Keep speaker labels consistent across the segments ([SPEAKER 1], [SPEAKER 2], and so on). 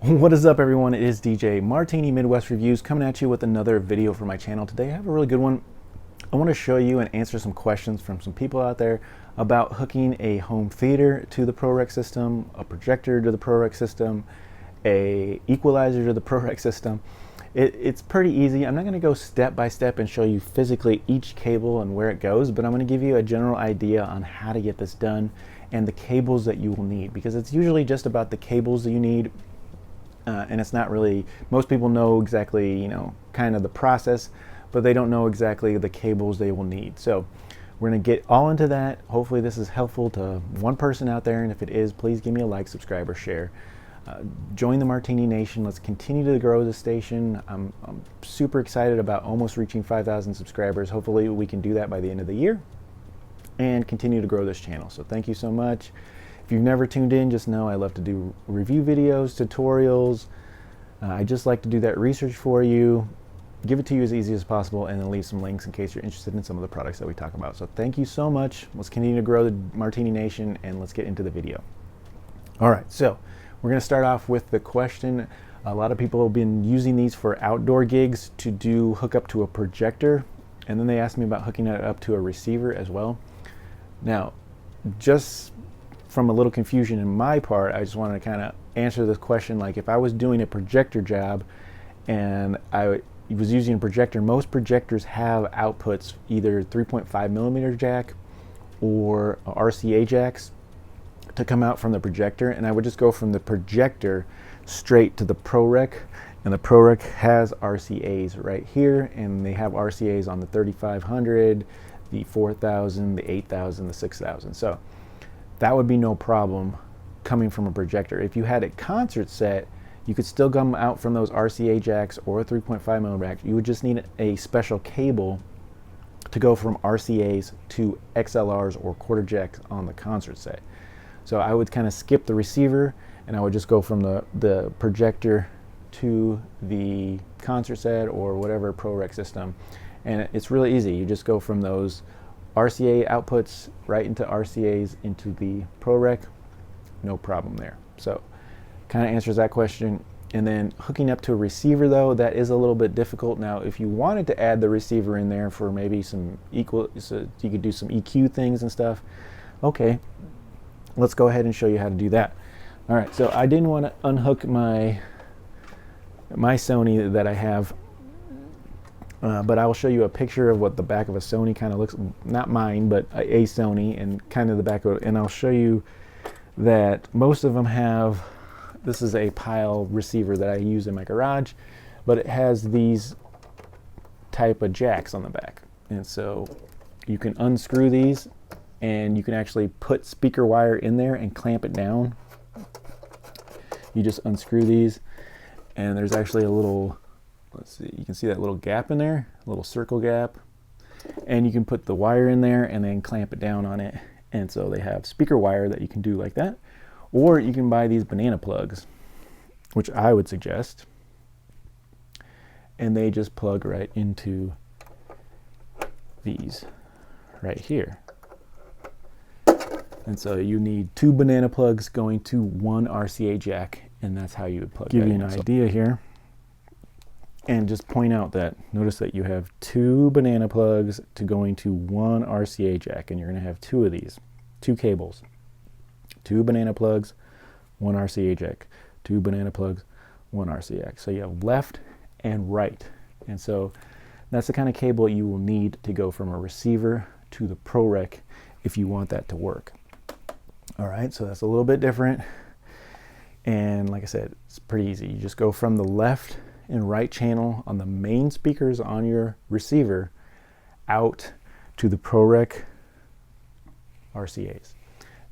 [SPEAKER 1] What is up, everyone? It is DJ Martini Midwest Reviews coming at you with another video for my channel. Today I have a really good one. I want to show you and answer some questions from some people out there about hooking a home theater to the ProReck system, a projector to the ProReck system, a equalizer to the ProReck system. It's pretty easy. I'm not going to go step by step and show you physically each cable and where it goes, but I'm going to give you a general idea on how to get this done and the cables that you will need, because it's usually just about the cables that you need. And it's not really, most people know exactly, kind of the process, but they don't know exactly the cables they will need. So we're going to get all into that. Hopefully this is helpful to one person out there, and if it is, please give me a like, subscribe, or share. Join the Martini Nation. Let's continue to grow the station. I'm super excited about almost reaching 5,000 subscribers. Hopefully we can do that by the end of the year and continue to grow this channel. So thank you so much. If you've never tuned in, just know I love to do review videos, tutorials. I just like to do that research for you, give it to you as easy as possible, and then leave some links in case you're interested in some of the products that we talk about. So thank you so much. Let's continue to grow the Martini Nation, and let's get into the video. All right, so we're going to start off with the question. A lot of people have been using these for outdoor gigs to do hook up to a projector, and then they asked me about hooking it up to a receiver as well. Now, just from a little confusion in my part, I just want to kind of answer this question. Like, if I was doing a projector job and I was using a projector, most projectors have outputs, either 3.5 millimeter jack or RCA jacks to come out from the projector, and I would just go from the projector straight to the ProReck, and the ProReck has RCAs right here, and they have RCAs on the 3500, the 4000, the 8000, the 6000. So that would be no problem coming from a projector. If you had a concert set, you could still come out from those RCA jacks or 3.5 millimeter jacks. You would just need a special cable to go from RCAs to XLRs or quarter jacks on the concert set. So I would kind of skip the receiver, and I would just go from the projector to the concert set or whatever ProReck system. And it's really easy. You just go from those RCA outputs right into RCAs into the ProReck, no problem there. So kind of answers that question. And then hooking up to a receiver, though, that is a little bit difficult. Now, if you wanted to add the receiver in there for maybe some so you could do some EQ things and stuff, okay, let's go ahead and show you how to do that. All right, so I didn't want to unhook my Sony that I have, but I will show you a picture of what the back of a Sony kind of looks, not mine, but a Sony, and kind of the back of it. And I'll show you that most of them have, this is a pile receiver that I use in my garage, but it has these type of jacks on the back. And so you can unscrew these, and you can actually put speaker wire in there and clamp it down. You just unscrew these, and there's actually a little, let's see, you can see that little gap in there, a little circle gap, and you can put the wire in there and then clamp it down on it. And so they have speaker wire that you can do like that, or you can buy these banana plugs, which I would suggest, and they just plug right into these right here. And so you need 2 banana plugs going to 1 RCA jack, and that's how you would plug that in. Give you an idea here, and just point out that, notice that you have 2 banana plugs to going to 1 RCA jack, and you're going to have 2 of these, 2 cables, 2 banana plugs, 1 RCA jack, 2 banana plugs, 1 RCA jack. So you have left and right, and so that's the kind of cable you will need to go from a receiver to the ProReck if you want that to work. All right, so that's a little bit different, and like I said, it's pretty easy. You just go from the left and right channel on the main speakers on your receiver out to the ProReck RCAs.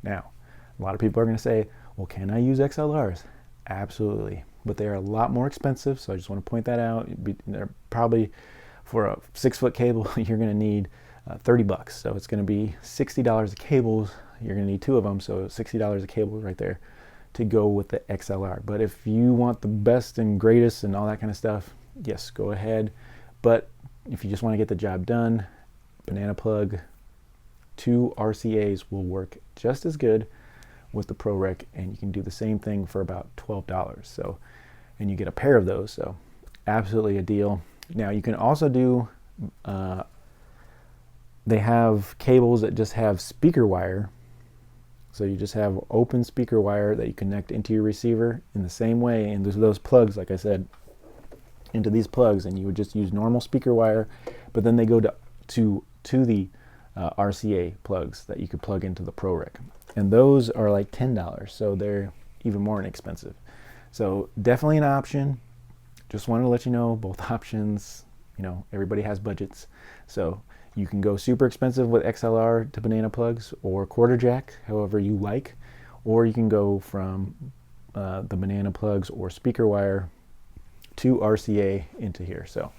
[SPEAKER 1] Now, a lot of people are going to say, well, can I use XLRs? Absolutely, but they are a lot more expensive, so I just want to point that out. They're probably, for a 6-foot cable, you're going to need 30 bucks, so it's going to be $60 of cables. You're going to need 2 of them, so $60 a cable right there to go with the XLR. But if you want the best and greatest and all that kind of stuff, yes, go ahead. But if you just want to get the job done, banana plug 2 RCAs will work just as good with the ProReck, and you can do the same thing for about $12. So, and you get a pair of those, so absolutely a deal. Now you can also do, they have cables that just have speaker wire. So you just have open speaker wire that you connect into your receiver in the same way, and there's those plugs, like I said, into these plugs, and you would just use normal speaker wire, but then they go to the RCA plugs that you could plug into the ProReck, and those are like $10, so they're even more inexpensive. So definitely an option. Just wanted to let you know both options. You know, everybody has budgets, so you can go super expensive with XLR to banana plugs or quarter jack, however you like, or you can go from the banana plugs or speaker wire to RCA into here. So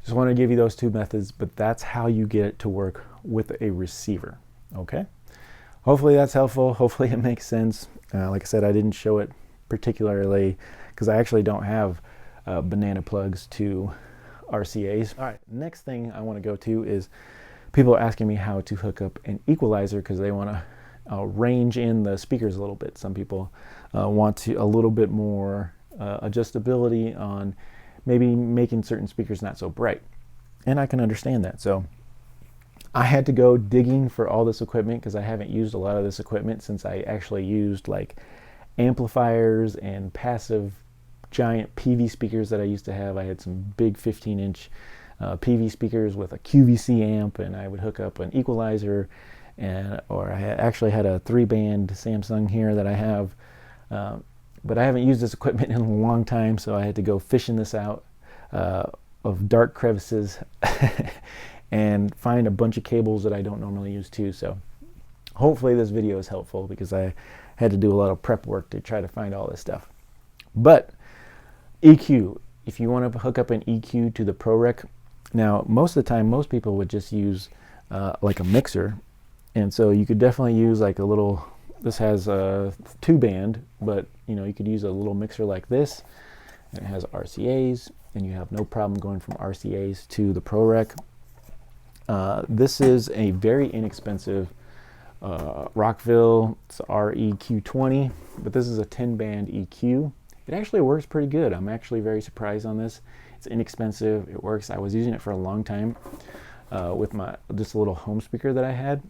[SPEAKER 1] just want to give you those two methods, but that's how you get it to work with a receiver. Okay, hopefully that's helpful. Hopefully it makes sense. Like I said, I didn't show it particularly because I actually don't have banana plugs to RCAs. All right, next thing I want to go to is people are asking me how to hook up an equalizer because they want to range in the speakers a little bit. Some people want a little bit more adjustability on maybe making certain speakers not so bright, and I can understand that. So I had to go digging for all this equipment because I haven't used a lot of this equipment since I actually used like amplifiers and passive giant PV speakers that I used to have. I had some big 15-inch PV speakers with a QVC amp, and I would hook up an equalizer, or I actually had a 3-band Samsung here that I have, but I haven't used this equipment in a long time, so I had to go fishing this out of dark crevices and find a bunch of cables that I don't normally use too. So hopefully this video is helpful because I had to do a lot of prep work to try to find all this stuff. But EQ, if you want to hook up an EQ to the ProReck, now most of the time most people would just use like a mixer, and so you could definitely use like a little, this has a 2-band, but you know, you could use a little mixer like this, and it has RCAs, and you have no problem going from RCAs to the ProReck. This is a very inexpensive Rockville, it's REQ20, but this is a 10-band EQ. It actually works pretty good. I'm actually very surprised on this. It's inexpensive, it works. I was using it for a long time with just a little home speaker that I had,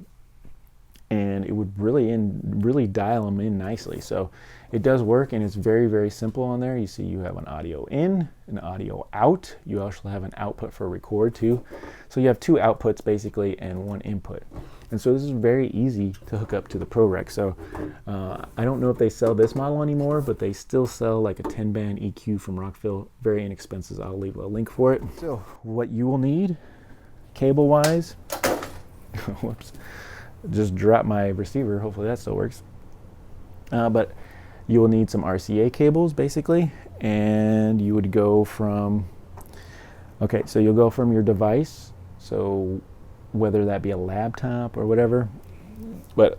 [SPEAKER 1] and it would really dial them in nicely. So it does work, and it's very, very simple on there. You see you have an audio in, an audio out. You also have an output for record too. So you have 2 outputs basically and 1 input. And so this is very easy to hook up to the ProReck. So I don't know if they sell this model anymore, but they still sell like a 10-band EQ from Rockville, very inexpensive. I'll leave a link for it. So what you will need cable-wise, whoops, just drop my receiver, hopefully that still works. But you will need some RCA cables basically, and you would go from, okay, so you'll go from your device, so whether that be a laptop or whatever, but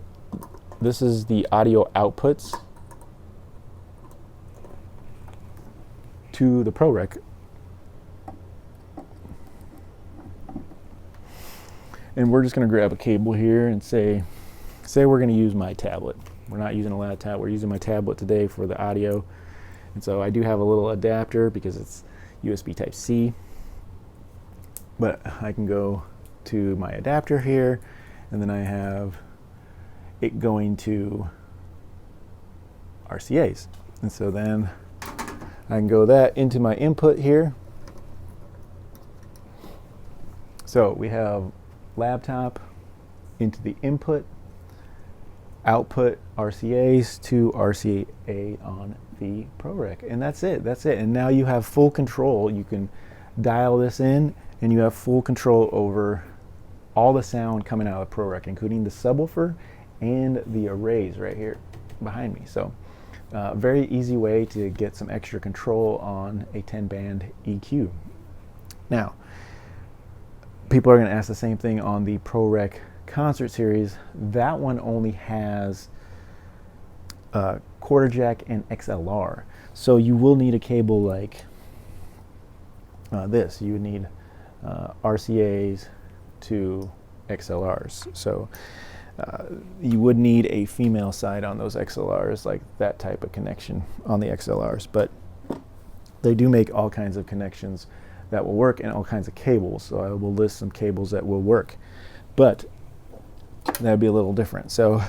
[SPEAKER 1] this is the audio outputs to the ProReck. And we're just going to grab a cable here and say we're going to use my tablet. We're not using a laptop, we're using my tablet today for the audio. And so I do have a little adapter because it's USB Type-C. But I can go to my adapter here, and then I have it going to RCAs. And so then I can go that into my input here. So we have laptop into the input, output RCAs to RCA on the ProReck, and that's it. And now you have full control. You can dial this in, and you have full control over all the sound coming out of the ProReck, including the subwoofer and the arrays right here behind me. So very easy way to get some extra control on a 10-band EQ. Now, people are going to ask the same thing on the ProReck Concert Series. That one only has quarter jack and XLR, so you will need a cable like this. You would need RCAs to XLRs. So You would need a female side on those XLRs, like that type of connection on the XLRs, but they do make all kinds of connections that will work and all kinds of cables. So I will list some cables that will work, but that would be a little different. So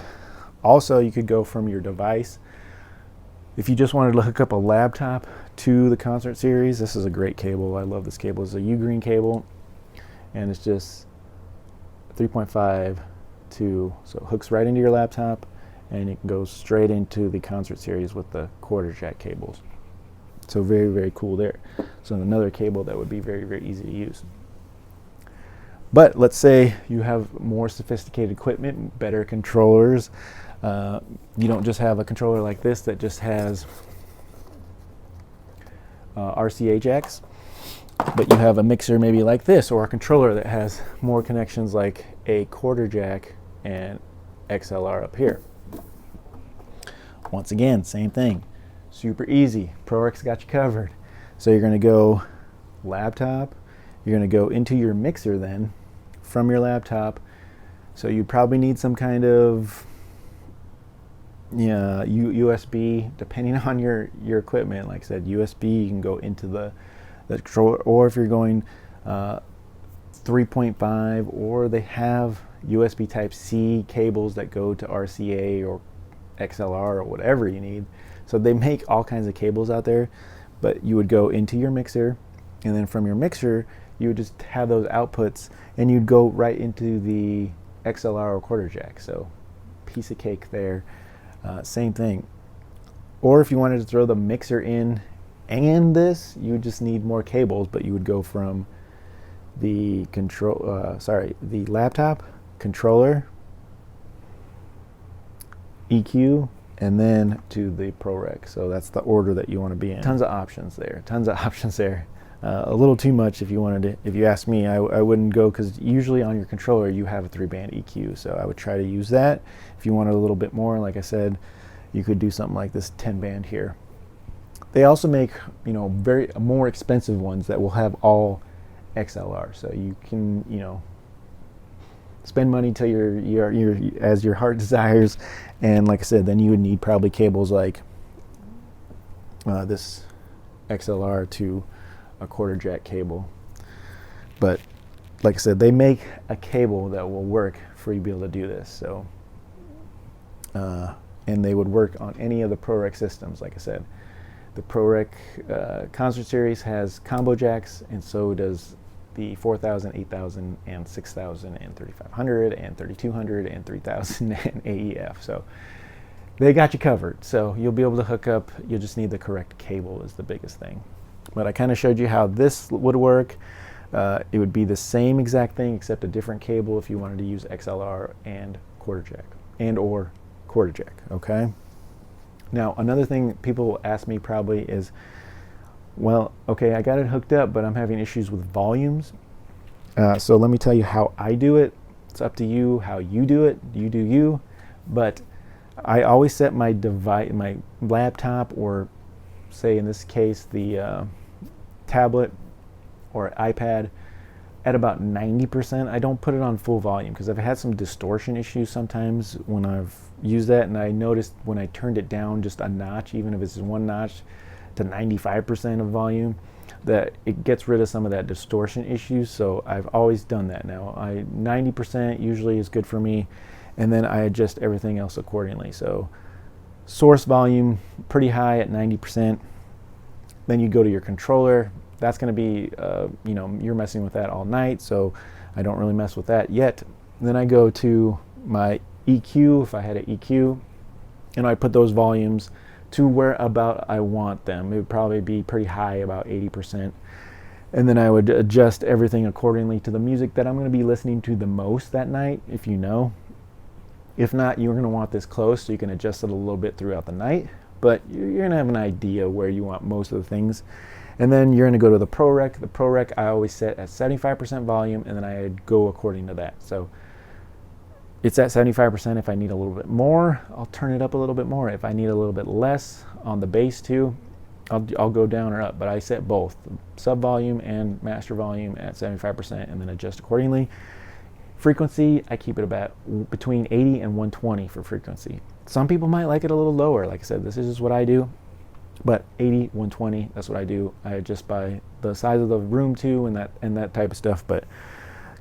[SPEAKER 1] also you could go from your device. If you just wanted to hook up a laptop to the concert series, this is a great cable. I love this cable. It's a U-green cable, and it's just 3.5 so it hooks right into your laptop, and it goes straight into the concert series with the quarter jack cables. So very, very cool there. So another cable that would be very, very easy to use. But let's say you have more sophisticated equipment, better controllers. You don't just have a controller like this that just has RCA jacks, but you have a mixer maybe like this, or a controller that has more connections like a quarter jack and XLR up here. Once again, same thing. Super easy. ProReck's got you covered. So you're going to go laptop. You're going to go into your mixer then from your laptop. So you probably need some kind of USB, depending on your equipment. Like I said, USB, you can go into the controller, or if you're going 3.5, or they have USB Type-C cables that go to RCA or XLR or whatever you need. So they make all kinds of cables out there, but you would go into your mixer, and then from your mixer you would just have those outputs, and you'd go right into the XLR or quarter jack. So piece of cake there. Same thing. Or if you wanted to throw the mixer in and this, you would just need more cables, but you would go from the the laptop, controller, EQ, and then to the ProReck. So that's the order that you want to be in. Tons of options there. A little too much if you wanted to. If you ask me, I wouldn't go, because usually on your controller you have a 3-band EQ. So I would try to use that. If you wanted a little bit more, like I said, you could do something like this 10-band here. They also make, very more expensive ones that will have all XLR. So you can, spend money till your as your heart desires. And like I said, then you would need probably cables like this XLR to a quarter jack cable. But like I said, they make a cable that will work for you to be able to do this. So and they would work on any of the ProReck systems. Like I said, the ProReck concert series has combo jacks, and so does the 4000, 8000, and 6000, and 3500, and 3200, and 3000, and AEF. So they got you covered. So you'll be able to hook up. You'll just need the correct cable is the biggest thing. But I kind of showed you how this would work. It would be the same exact thing except a different cable if you wanted to use XLR and quarter jack, and or quarter jack. Okay. Now another thing people will ask me probably is, well, okay, I got it hooked up, but I'm having issues with volumes. So let me tell you how I do it. It's up to you how you do it. You do you. But I always set my device, my laptop, or say in this case the tablet or iPad, at about 90%. I don't put it on full volume because I've had some distortion issues sometimes when I've used that, and I noticed when I turned it down just a notch, even if it's one notch, to 95% of volume, that it gets rid of some of that distortion issues. So I've always done that now. 90% usually is good for me, and then I adjust everything else accordingly. So source volume pretty high at 90%. Then you go to your controller. That's going to be, you're messing with that all night, so I don't really mess with that yet. Then I go to my EQ, if I had an EQ, and I put those volumes to where about I want them. It would probably be pretty high, about 80%. And then I would adjust everything accordingly to the music that I'm going to be listening to the most that night, if you know. If not, you're going to want this close, so you can adjust it a little bit throughout the night. But you're going to have an idea where you want most of the things. And then you're going to go to the ProReck. The ProReck I always set at 75% volume, and then I'd go according to that. So it's at 75%. If I need a little bit more, I'll turn it up a little bit more. If I need a little bit less on the bass too, I'll go down or up. But I set both sub volume and master volume at 75%, and then adjust accordingly. Frequency, I keep it about between 80 and 120 for frequency. Some people might like it a little lower. Like I said, this is just what I do. But 80, 120, that's what I do. I adjust by the size of the room too, and that type of stuff. But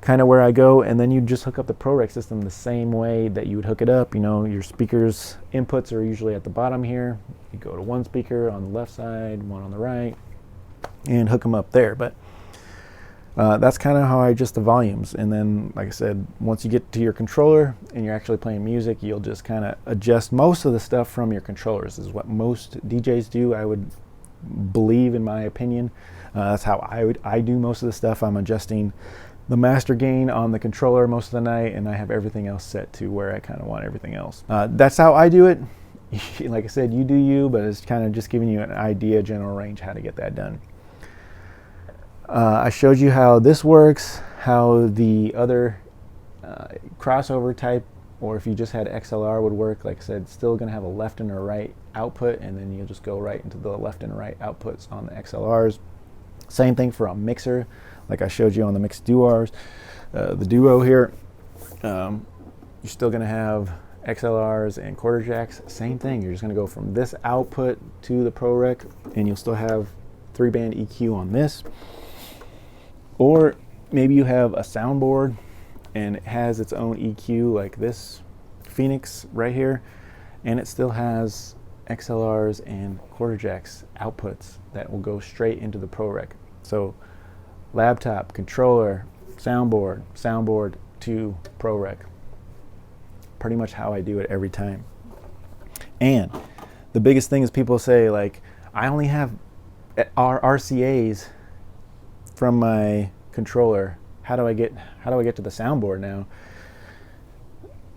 [SPEAKER 1] kind of where I go, and then you just hook up the ProReck system the same way that you would hook it up. You know, your speakers inputs are usually at the bottom here. You go to one speaker on the left side, one on the right, and hook them up there. But that's kind of how I adjust the volumes. And then, like I said, once you get to your controller and you're actually playing music, you'll just kind of adjust most of the stuff from your controllers. This is what most DJs do, I would believe, in my opinion. That's how I do most of the stuff. I'm adjusting the master gain on the controller most of the night, and I have everything else set to where I kind of want everything else. That's how I do it. Like I said, you do you, but it's kind of just giving you an idea, general range, how to get that done. I showed you how this works, how the other crossover type, or if you just had XLR, would work. Like I said, still going to have a left and a right output, and then you'll just go right into the left and right outputs on the XLRs. Same thing for a mixer, like I showed you on the mixed duos. The duo here, you're still going to have XLRs and quarter jacks. Same thing, you're just going to go from this output to the ProReck, and you'll still have 3-band EQ on this. Or maybe you have a soundboard and it has its own EQ, like this Phoenix right here, and it still has XLRs and quarter jacks outputs that will go straight into the ProReck. So laptop, controller, soundboard to ProReck. Pretty much how I do it every time. And the biggest thing is people say, like, I only have RCAs from my controller. How do I get to the soundboard now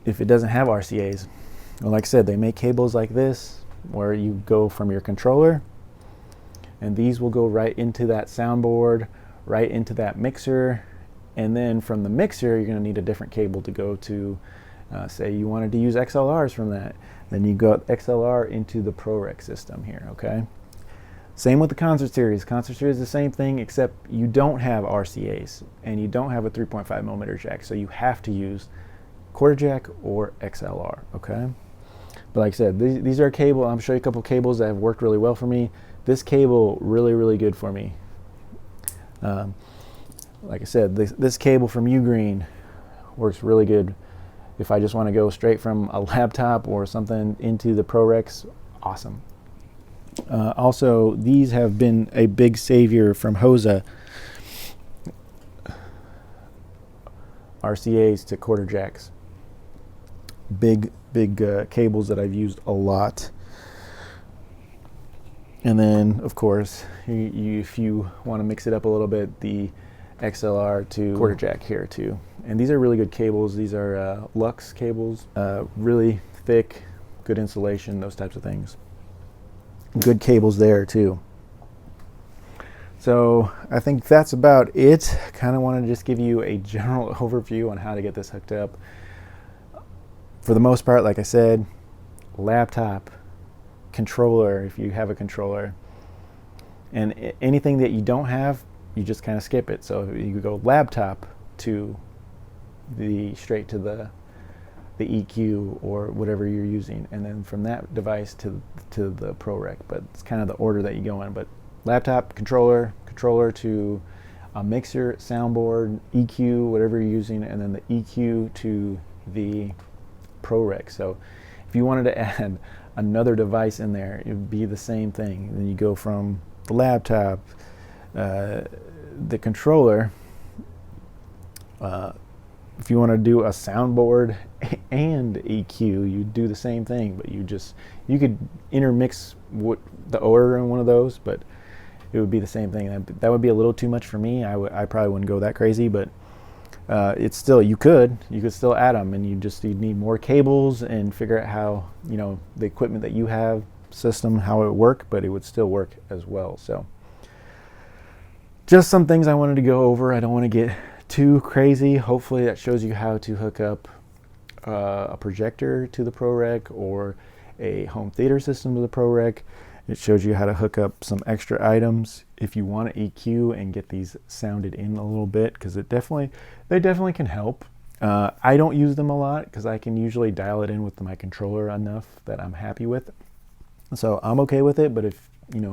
[SPEAKER 1] if it doesn't have RCAs? Well, like I said, they make cables like this where you go from your controller, and these will go right into that soundboard, right into that mixer, and then from the mixer you're going to need a different cable to go to, say you wanted to use XLRs from that, then you got XLR into the ProReck system here, okay? Same with the concert series. Concert series is the same thing, except you don't have RCAs and you don't have a 3.5 millimeter jack, so you have to use quarter jack or XLR, okay? But like I said, these are cable. I'm show you a couple cables that have worked really well for me. This cable, really good for me. Like I said, this cable from Ugreen works really good. If I just want to go straight from a laptop or something into the ProRecks, awesome. Also, these have been a big savior from Hosa. RCAs to quarter jacks. Big cables that I've used a lot. And then, of course, if you want to mix it up a little bit, the XLR to quarter jack here too. And these are really good cables. These are Lux cables, really thick, good insulation, those types of things. Good cables there too. So I think that's about it. Kind of wanted to just give you a general overview on how to get this hooked up. For the most part, like I said, laptop, controller, if you have a controller, and anything that you don't have, you just kind of skip it. So you go laptop to straight to the EQ or whatever you're using, and then from that device to the ProReck. But it's kind of the order that you go in. But laptop, controller to a mixer, soundboard, EQ, whatever you're using, and then the EQ to the ProReck. So if you wanted to add another device in there, it would be the same thing. Then you go from the laptop, the controller. If you want to do a soundboard and EQ, you do the same thing, but you could intermix the order in one of those, but it would be the same thing. That would be a little too much for me. I probably wouldn't go that crazy, but it's still, you could still add them, and you'd need more cables and figure out how, the equipment that you have, system, how it would work, but it would still work as well. So just some things I wanted to go over. I don't want to get too crazy. Hopefully that shows you how to hook up a projector to the ProReck or a home theater system to the ProReck. It shows you how to hook up some extra items if you want to EQ and get these sounded in a little bit, because they definitely can help. I don't use them a lot because I can usually dial it in with my controller enough that I'm happy with. So I'm okay with it, but if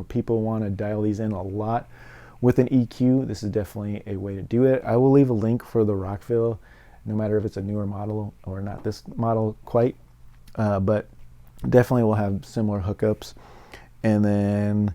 [SPEAKER 1] people want to dial these in a lot with an EQ, this is definitely a way to do it. I will leave a link for the Rockville, no matter if it's a newer model or not this model quite, but definitely will have similar hookups. And then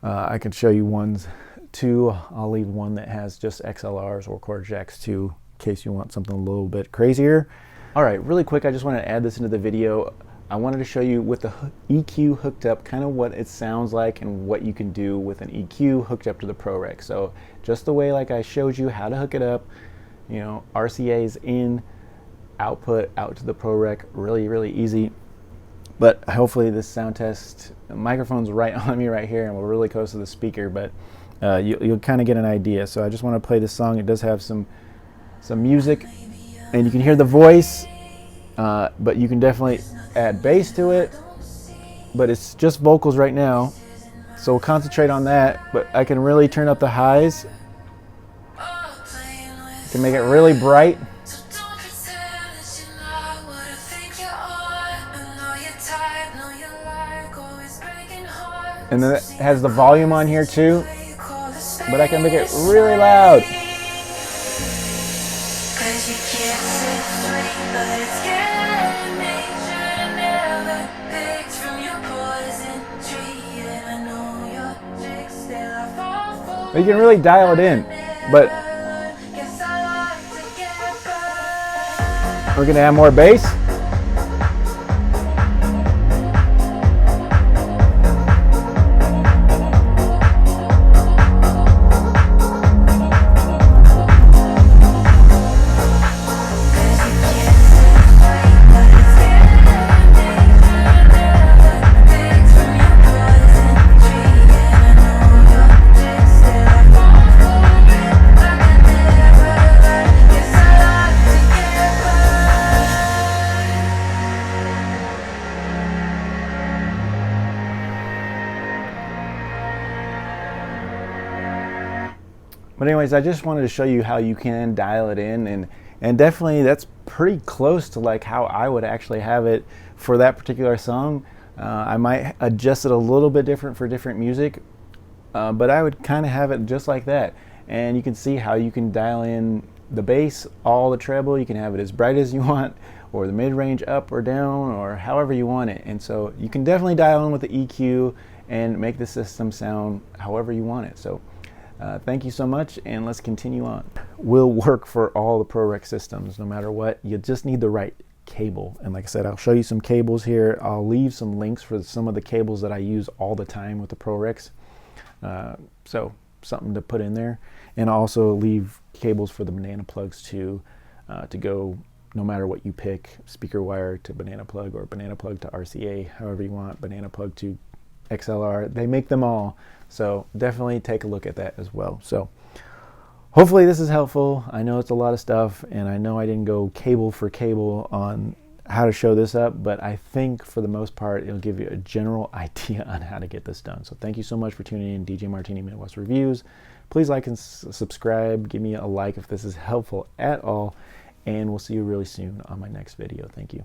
[SPEAKER 1] I can show you ones too. I'll leave one that has just XLRs or quarter jacks too, in case you want something a little bit crazier. All right, really quick, I just want to add this into the video. I wanted to show you with the EQ hooked up, kind of what it sounds like and what you can do with an EQ hooked up to the ProReck. So just the way like I showed you how to hook it up, RCA's in, output out to the ProReck, really, really easy. But hopefully this sound test, the microphone's right on me right here and we're really close to the speaker, but you'll kind of get an idea. So I just want to play this song. It does have some music and you can hear the voice, but you can definitely add bass to it, but it's just vocals right now, so we'll concentrate on that. But I can really turn up the highs, can make it really bright, and then it has the volume on here too, but I can make it really loud. But you can really dial it in. But we're going to add more bass. But anyways, I just wanted to show you how you can dial it in, and definitely that's pretty close to like how I would actually have it for that particular song. I might adjust it a little bit different for different music, but I would kind of have it just like that. And you can see how you can dial in the bass, all the treble. You can have it as bright as you want, or the mid-range up or down, or however you want it. And so you can definitely dial in with the EQ and make the system sound however you want it. So thank you so much, and let's continue on. Will work for all the ProReck systems, no matter what. You just need the right cable. And like I said, I'll show you some cables here. I'll leave some links for some of the cables that I use all the time with the ProRecks. So something to put in there. And I'll also leave cables for the banana plugs to go no matter what you pick, speaker wire to banana plug or banana plug to RCA, however you want, banana plug to XLR. They make them all. So definitely take a look at that as well. So hopefully this is helpful. I know it's a lot of stuff, and I know I didn't go cable for cable on how to show this up, but I think for the most part it'll give you a general idea on how to get this done. So thank you so much for tuning in, DJ Martini Midwest Reviews. Please like and subscribe. Give me a like if this is helpful at all, and we'll see you really soon on my next video. Thank you.